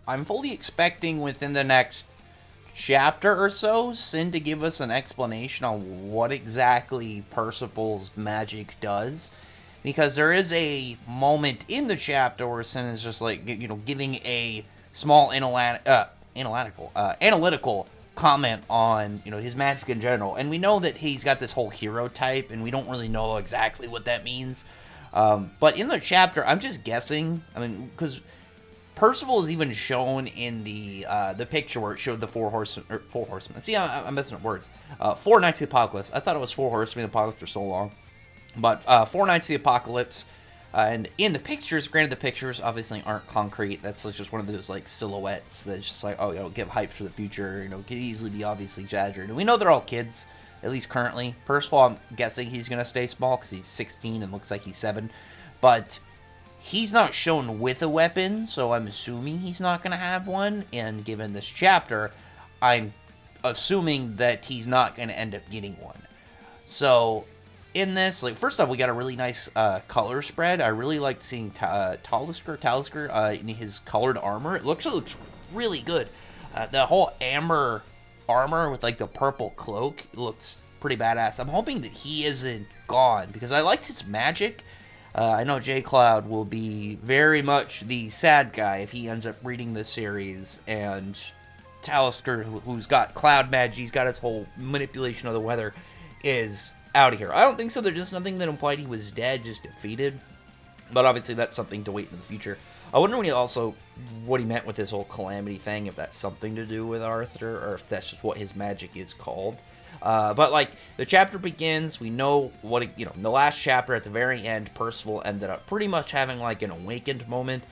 I'm fully expecting within the next chapter or so, Sin to give us an explanation on what exactly Percival's magic does. Because there is a moment in the chapter where Sin is just like, giving a small analytical comment on, his magic in general. And we know that he's got this whole hero type, and we don't really know exactly what that means. But in the chapter, I'm just guessing. I mean, because Percival is even shown in the picture where it showed the four horsemen. See, I'm messing up words. Four Knights of the Apocalypse. I thought it was four horsemen of the Apocalypse for so long. But four Knights of the Apocalypse. And in the pictures, granted the pictures obviously aren't concrete. That's just one of those like silhouettes that's just like, give hype for the future. Could easily be obviously exaggerated. And we know they're all kids, at least currently. Percival, I'm guessing he's going to stay small because he's 16 and looks like he's 7. But he's not shown with a weapon, so I'm assuming he's not going to have one. And given this chapter, I'm assuming that he's not going to end up getting one. So in this, first off, we got a really nice color spread. I really liked seeing Talisker in his colored armor. It looks really good. The whole amber armor with the purple cloak looks pretty badass. I'm hoping that he isn't gone because I liked his magic. I know J Cloud will be very much the sad guy if he ends up reading this series, and Talisker, who's got cloud magic, he's got his whole manipulation of the weather, is out of here. I don't think so. There's just nothing that implied he was dead, just defeated. But obviously that's something to wait in the future. I wonder what he meant with his whole calamity thing, if that's something to do with Arthur, or if that's just what his magic is called. But the chapter begins, we know what in the last chapter at the very end, Percival ended up pretty much having an awakened moment.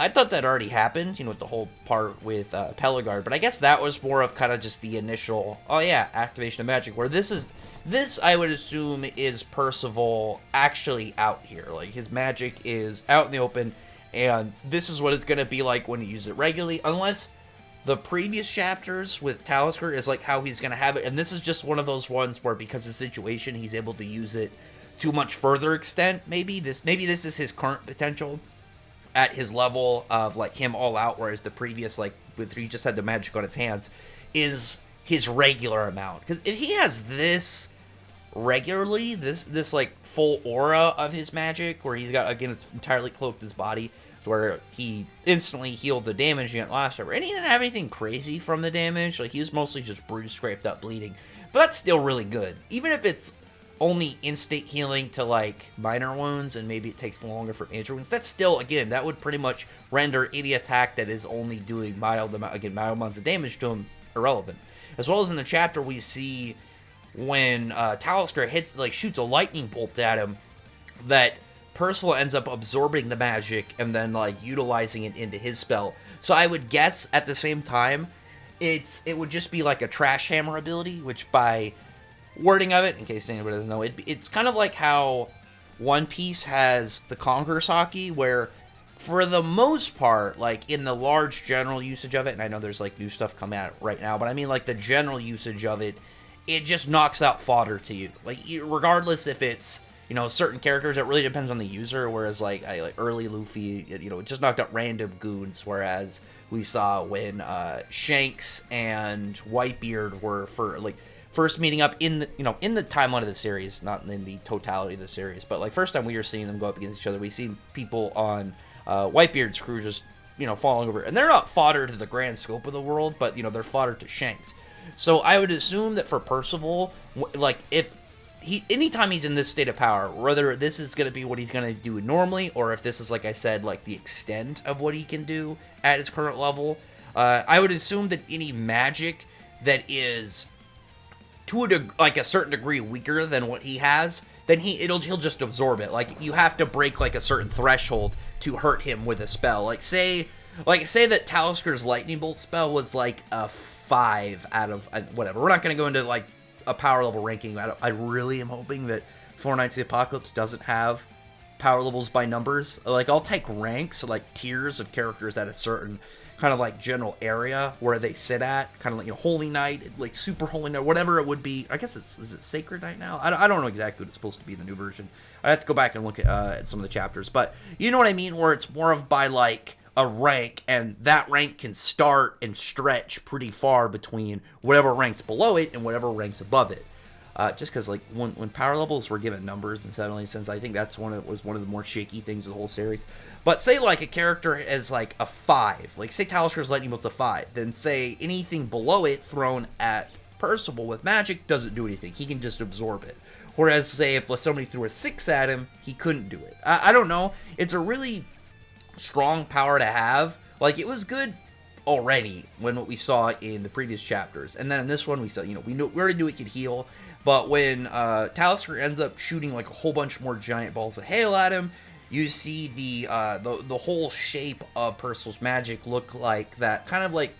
I thought that already happened, with the whole part with Pelagard, but I guess that was more of kind of just the initial, activation of magic, where this, I would assume, is Percival actually out here. His magic is out in the open, and this is what it's going to be like when you use it regularly, unless the previous chapters with Talisker is how he's going to have it, and this is just one of those ones where because of the situation, he's able to use it to a much further extent. Maybe this is his current potential at his level of him all out, whereas the previous with he just had the magic on his hands is his regular amount. Because if he has this regularly, this full aura of his magic, where he's got, again, it's entirely cloaked his body, where he instantly healed the damage he got last year, and he didn't have anything crazy from the damage. He was mostly just bruised, scraped up, bleeding, but that's still really good, even if it's only instant healing to minor wounds, and maybe it takes longer for major wounds. That's still, again, that would pretty much render any attack that is only doing mild amounts of damage to him irrelevant. As well as in the chapter, we see when Talisker shoots a lightning bolt at him, that Percival ends up absorbing the magic and then utilizing it into his spell. So I would guess at the same time, it would just be a trash hammer ability, which by wording of it, in case anybody doesn't know, it's kind of like how One Piece has the Conqueror's Haki, where for the most part, in the large general usage of it, and I know there's new stuff coming out right now, but I mean the general usage of it, it just knocks out fodder to you. Regardless if it's certain characters, it really depends on the user, whereas early Luffy, it just knocked out random goons, whereas we saw when Shanks and Whitebeard were first meeting up in the in the timeline of the series, not in the totality of the series, but first time we were seeing them go up against each other, we see people on Whitebeard's crew just falling over, and they're not fodder to the grand scope of the world, but they're fodder to Shanks. So I would assume that for Percival, if anytime he's in this state of power, whether this is going to be what he's going to do normally, or if this is, like I said, the extent of what he can do at his current level, I would assume that any magic that is to a certain degree weaker than what he has, then he'll just absorb it. You have to break a certain threshold to hurt him with a spell. Say that Talisker's lightning bolt spell was a 5 out of whatever. We're not going to go into a power level ranking. I really am hoping that Four Knights of the Apocalypse doesn't have power levels by numbers. I'll take ranks, tiers of characters at a certain kind of general area where they sit at, kind of Holy Knight, Super Holy Knight, whatever it would be. I guess is it Sacred Knight now? I don't know exactly what it's supposed to be in the new version. I have to go back and look at some of the chapters, but you know what I mean, where it's more of by a rank, and that rank can start and stretch pretty far between whatever ranks below it and whatever ranks above it. Just because, like, when power levels were given numbers instead of since I think that's was one of the more shaky things of the whole series. But say, like, a character is, like, a 5. Like, say Taliscar's lightning bolt's a 5. Then say anything below it thrown at Percival with magic doesn't do anything. He can just absorb it. Whereas, say, if somebody threw a 6 at him, he couldn't do it. I don't know. It's a really strong power to have. Like, it was good already when what we saw in the previous chapters. And then in this one, we saw, we already knew it could heal. But when Talisker ends up shooting like a whole bunch more giant balls of hail at him, you see the whole shape of Percival's magic look like that kind of like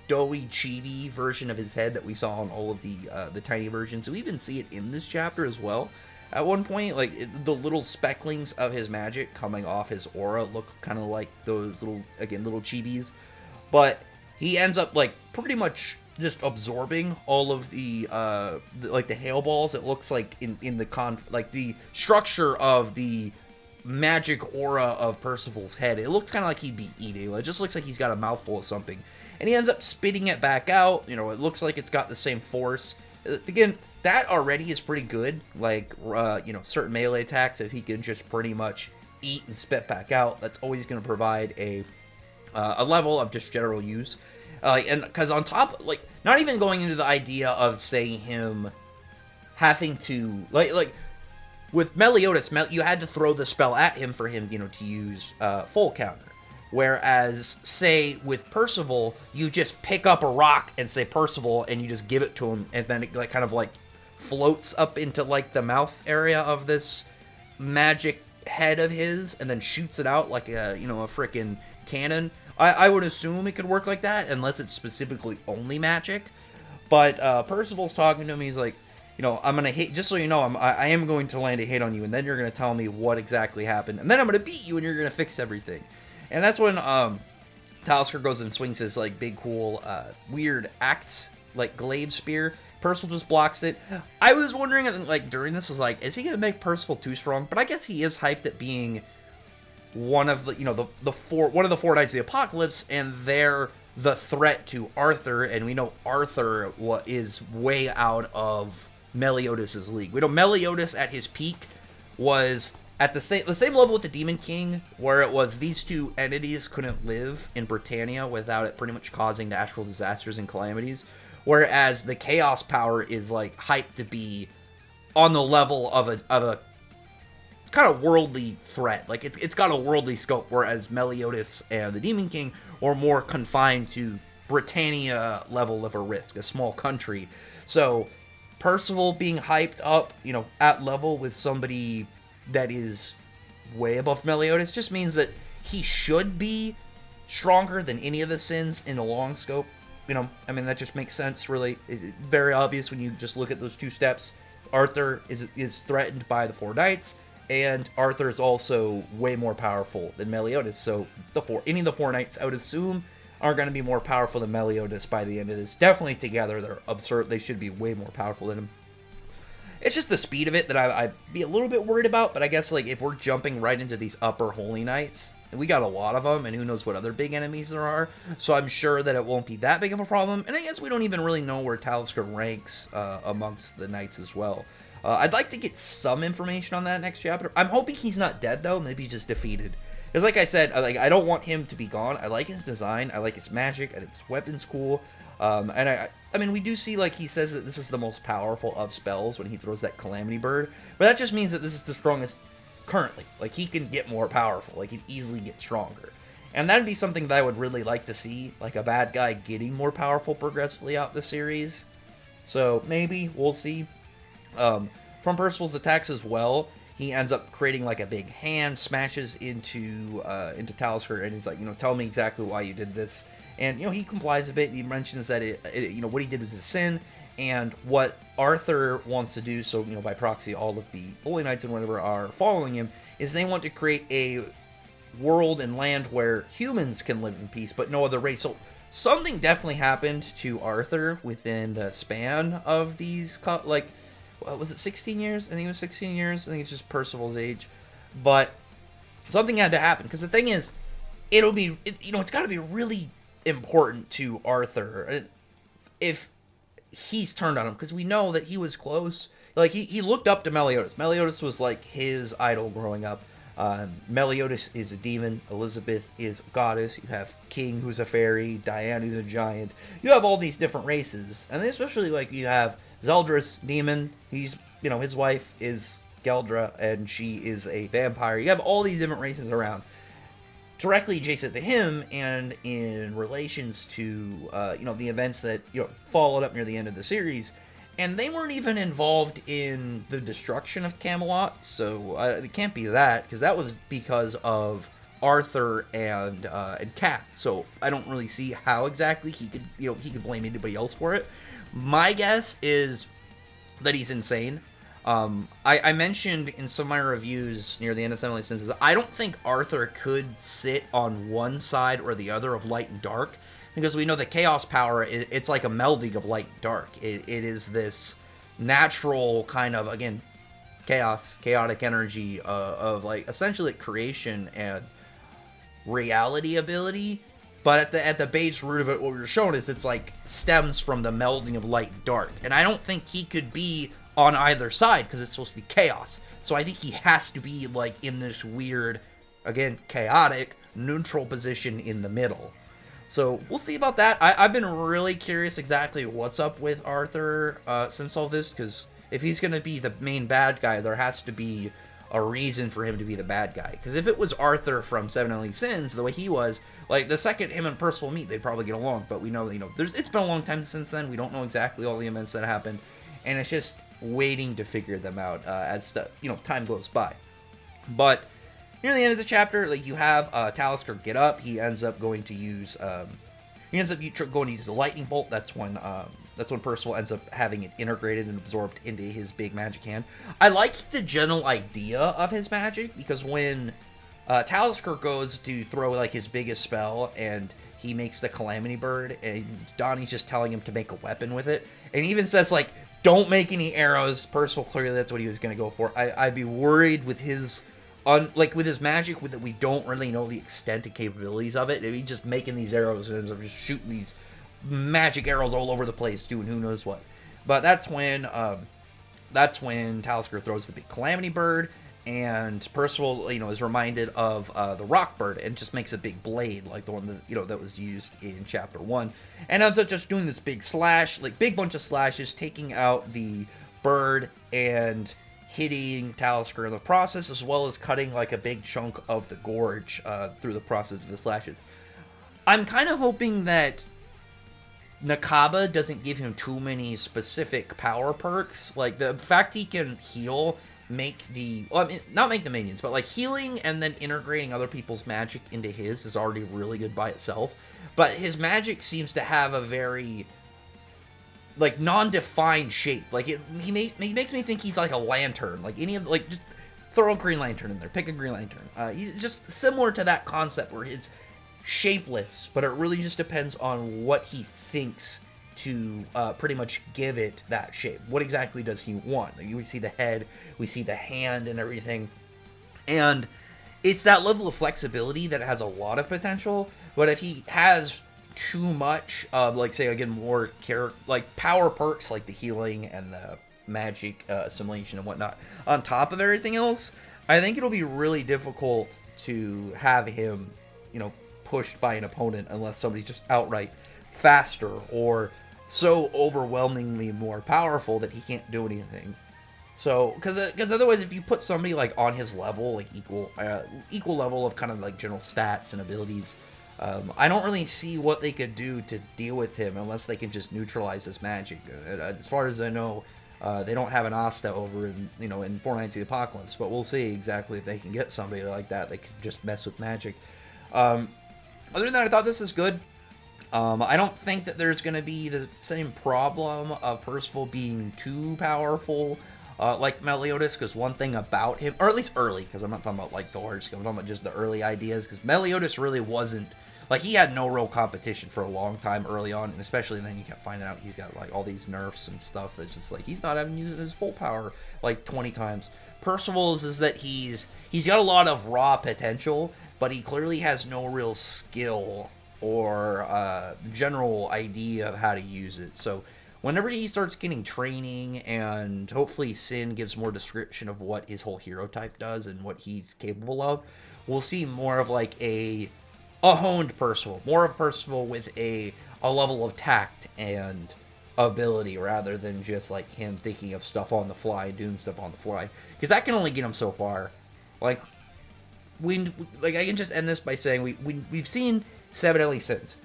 doughy, chibi version of his head that we saw in all of the tiny versions. We even see it in this chapter as well. At one point, like the little specklings of his magic coming off his aura look kind of like those little chibis. But he ends up like pretty much just absorbing all of the hail balls. It looks like in the structure of the magic aura of Percival's head, it looks kind of like he'd be eating. It just looks like he's got a mouthful of something, and he ends up spitting it back out. It looks like it's got the same force. Again, that already is pretty good. Like certain melee attacks, if he can just pretty much eat and spit back out, that's always going to provide a level of just general use. And because on top, like, not even going into the idea of, say, him having to, like with Meliodas, you had to throw the spell at him for him, to use full counter. Whereas, say, with Percival, you just pick up a rock and say Percival, and you just give it to him, and then it, like, kind of, like, floats up into, like, the mouth area of this magic head of his, and then shoots it out like a frickin' cannon. I would assume it could work like that, unless it's specifically only magic. But Percival's talking to him. He's like, I'm gonna hit. Just so you know, I am going to land a hit on you, and then you're gonna tell me what exactly happened, and then I'm gonna beat you, and you're gonna fix everything. And that's when Talisker goes and swings his like big cool weird axe like glaive spear. Percival just blocks it. I was wondering like during this is he gonna make Percival too strong? But I guess he is hyped at being one of the one of the four Knights of the Apocalypse, and they're the threat to Arthur, and we know Arthur is way out of Meliodas' league. We know Meliodas at his peak was at the same level with the Demon King, where it was these two entities couldn't live in Britannia without it pretty much causing natural disasters and calamities, whereas the Chaos Power is like hyped to be on the level of a kind of worldly threat. Like it's got a worldly scope, whereas Meliodas and the Demon King are more confined to Britannia level of a risk, a small country. So Percival being hyped up, at level with somebody that is way above Meliodas just means that he should be stronger than any of the sins in the long scope. That just makes sense, really. It's very obvious when you just look at those two steps. Arthur is threatened by the four knights, and Arthur is also way more powerful than Meliodas. So any of the four knights, I would assume, are going to be more powerful than Meliodas by the end of this. Definitely together, they're absurd. They should be way more powerful than him. It's just the speed of it that I'd be a little bit worried about. But I guess like if we're jumping right into these upper holy knights, and we got a lot of them, and who knows what other big enemies there are. So I'm sure that it won't be that big of a problem. And I guess we don't even really know where Talisker ranks amongst the knights as well. I'd like to get some information on that next chapter. I'm hoping he's not dead, though. Maybe he's just defeated. Because like I said, I don't want him to be gone. I like his design. I like his magic. I think his weapon's cool. And I mean, we do see, like, he says that this is the most powerful of spells when he throws that Calamity Bird. But that just means that this is the strongest currently. Like, he can get more powerful. Like, he can easily get stronger. And that'd be something that I would really like to see. Like, a bad guy getting more powerful progressively out the series. So, maybe. We'll see. From Percival's attacks as well, he ends up creating like a big hand, smashes into Talisker, and he's like, tell me exactly why you did this. And he complies a bit. He mentions that what he did was a sin, and what Arthur wants to do. So by proxy, all of the Holy Knights and whatever are following him, is they want to create a world and land where humans can live in peace, but no other race. So something definitely happened to Arthur within the span of these was it 16 years? I think it was 16 years. I think it's just Percival's age. But something had to happen. Because the thing is, it's got to be really important to Arthur if he's turned on him, because we know that he was close. Like, he looked up to Meliodas. Meliodas was like his idol growing up. Meliodas is a demon. Elizabeth is a goddess. You have King, who's a fairy. Diane, who's a giant. You have all these different races, and especially like you have Zeldris, demon. He's his wife is Geldra, and she is a vampire. You have all these different races around, directly adjacent to him, and in relations to the events that followed up near the end of the series. And they weren't even involved in the destruction of Camelot, so it can't be that, because that was because of Arthur and Cat. So I don't really see how exactly he could blame anybody else for it. My guess is that he's insane. I mentioned in some of my reviews near the end of Seven Deadly Sins, I don't think Arthur could sit on one side or the other of light and dark, because we know that chaos power, it's like a melding of light and dark. It is this natural kind of, again, chaotic energy of like essentially creation and reality ability. But at the base root of it, what we're shown is it's like stems from the melding of light and dark. And I don't think he could be on either side, because it's supposed to be chaos. So I think he has to be like in this weird, again, chaotic, neutral position in the middle. So we'll see about that. I've been really curious exactly what's up with Arthur since all this, because if he's going to be the main bad guy, there has to be a reason for him to be the bad guy. Because if it was Arthur from Seven Deadly Sins, the way he was, like, the second him and Percival meet, they'd probably get along. But we know, it's been a long time since then. We don't know exactly all the events that happened. And it's just waiting to figure them out as time goes by. But near the end of the chapter, like, you have Talisker get up. He ends up going to use the lightning bolt. That's when Percival ends up having it integrated and absorbed into his big magic hand. I like the general idea of his magic, because when Talisker goes to throw like his biggest spell and he makes the Calamity Bird, and Donnie's just telling him to make a weapon with it, and he even says like, don't make any arrows. Percival, clearly that's what he was going to go for. I'd be worried with his with his magic, that we don't really know the extent and capabilities of it. If he's just making these arrows and ends up just shooting these magic arrows all over the place, doing who knows what. But that's when Talisker throws the big Calamity Bird, and Percival, is reminded of the Rock Bird, and just makes a big blade like the one that that was used in Chapter 1, and ends up just doing this big slash, like big bunch of slashes, taking out the bird and hitting Talisker in the process, as well as cutting like a big chunk of the gorge through the process of the slashes. I'm kind of hoping that Nakaba doesn't give him too many specific power perks. Like, the fact he can heal, not make the minions, but like healing and then integrating other people's magic into his is already really good by itself. But his magic seems to have a very like non-defined shape. Like, he makes me think he's like a lantern. Like just throw a Green Lantern in there. Pick a Green Lantern. He's just similar to that concept where it's shapeless, but it really just depends on what he thinks to pretty much give it that shape. What exactly does he want? Like, we see the head, we see the hand and everything. And it's that level of flexibility that has a lot of potential. But if he has too much of, like, say, again, more power perks like the healing and the magic assimilation and whatnot on top of everything else, I think it'll be really difficult to have him, pushed by an opponent unless somebody's just outright faster or so overwhelmingly more powerful that he can't do anything. So, because otherwise, if you put somebody like on his level, like equal level of kind of like general stats and abilities, I don't really see what they could do to deal with him unless they can just neutralize his magic. As far as I know, they don't have an Asta over in Four Nights of the Apocalypse, but we'll see exactly if they can get somebody like that. They can just mess with magic. Other than that, I thought this was good. I don't think that there's going to be the same problem of Percival being too powerful like Meliodas, because one thing about him, or at least early, because I'm not talking about like the large scale, I'm talking about just the early ideas, because Meliodas really wasn't, like, he had no real competition for a long time early on, and especially then you kept finding out he's got like all these nerfs and stuff that's just like, he's not having used his full power like 20 times. Percival's is that he's got a lot of raw potential, but he clearly has no real skill or general idea of how to use it. So whenever he starts getting training, and hopefully Sin gives more description of what his whole hero type does and what he's capable of, we'll see more of like a honed Percival, more of Percival with a level of tact and ability, rather than just like him thinking of stuff on the fly, doing stuff on the fly, because that can only get him so far. Like I can just end this by saying we've seen Seven Deadly Sins.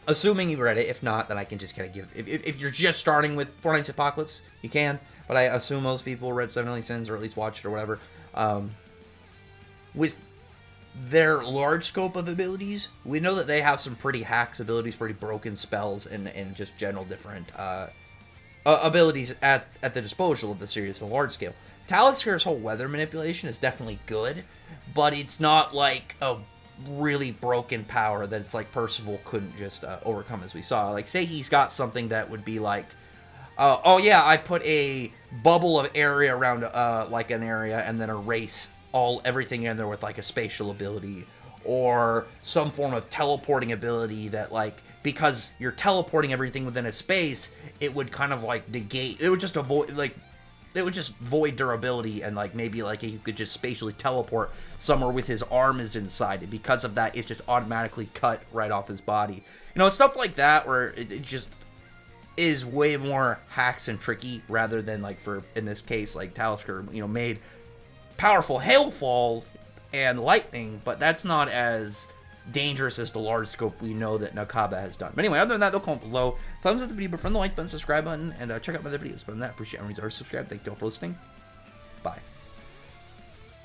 Assuming you've read it. If not, then I can just kind of give... If you're just starting with Four Knights Apocalypse, you can. But I assume most people read Seven Deadly Sins, or at least watched it, or whatever. With their large scope of abilities, we know that they have some pretty hacks abilities, pretty broken spells, and just general different abilities at the disposal of the series on a large scale. Taliscar's whole weather manipulation is definitely good, but it's not like a really broken power that it's like Percival couldn't just overcome, as we saw. Like, say he's got something that would be like, oh yeah, I put a bubble of area around like an area and then erase everything in there with like a spatial ability, or some form of teleporting ability that, like, because you're teleporting everything within a space, it would kind of like negate, it would just avoid, like, it would just void durability, and like maybe like you could just spatially teleport somewhere with his arm is inside it. Because of that, it's just automatically cut right off his body. You know, stuff like that where it just is way more hacks and tricky, rather than like, for in this case, like Talisker, you know, made powerful hailfall and lightning, but that's not as dangerous as the large scope we know that Nakaba has done. But anyway, other than that, they'll comment below. Thumbs up the video, but from the like button, subscribe button, and check out my other videos. But other than that, appreciate everyone's already subscribed. Thank you all for listening. Bye.